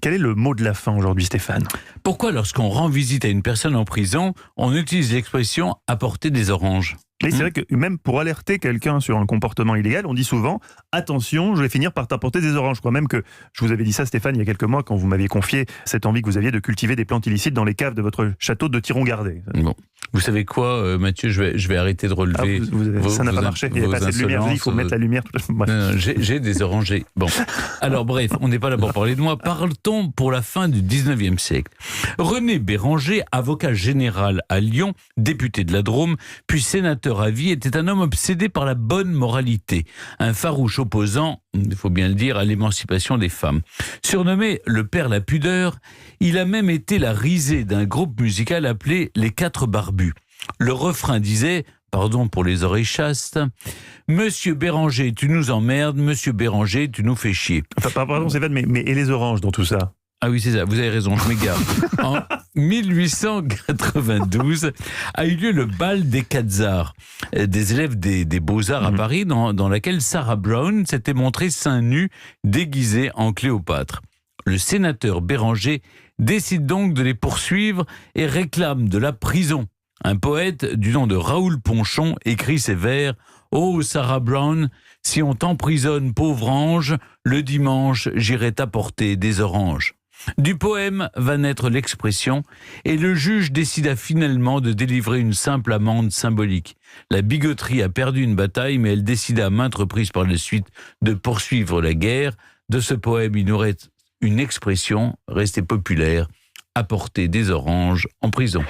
Quel est le mot de la fin aujourd'hui, Stéphane? Pourquoi, lorsqu'on rend visite à une personne en prison, on utilise l'expression « apporter des oranges » ? Et c'est vrai que même pour alerter quelqu'un sur un comportement illégal, on dit souvent « Attention, je vais finir par t'apporter des oranges ». Je crois même que je vous avais dit ça, Stéphane, il y a quelques mois, quand vous m'aviez confié cette envie que vous aviez de cultiver des plantes illicites dans les caves de votre château de Tiron-Gardé. Bon. Vous savez quoi, Mathieu, je vais arrêter de relever. Ça n'a pas marché, il n'y a pas assez de lumière. Il faut mettre la lumière. Non, j'ai des orangers. Bon. Alors bref, on n'est pas là pour parler de moi. Parle-t-on pour la fin du 19e siècle. René Béranger, avocat général à Lyon, député de la Drôme, puis sénateur à vie, était un homme obsédé par la bonne moralité. Un farouche opposant, il faut bien le dire, à l'émancipation des femmes. Surnommé le père la pudeur, il a même été la risée d'un groupe musical appelé les Quatre Barbus. Le refrain disait, pardon pour les oreilles chastes, « Monsieur Béranger, tu nous emmerdes, Monsieur Béranger, tu nous fais chier ». Enfin, pardon Stéphane, mais et les oranges dans tout ça? Ah oui, c'est ça, vous avez raison, je m'égare. En 1892 a eu lieu le bal des Quatre Arts, des élèves des Beaux-Arts à Paris, dans laquelle Sarah Brown s'était montrée seins nus, déguisée en Cléopâtre. Le sénateur Béranger décide donc de les poursuivre et réclame de la prison. Un poète du nom de Raoul Ponchon écrit ces vers « Oh Sarah Brown, si on t'emprisonne, pauvre ange, le dimanche j'irai t'apporter des oranges ». Du poème va naître l'expression et le juge décida finalement de délivrer une simple amende symbolique. La bigoterie a perdu une bataille, mais elle décida à maintes reprises par la suite de poursuivre la guerre. De ce poème, il nous reste une expression restée populaire, apporter des oranges en prison.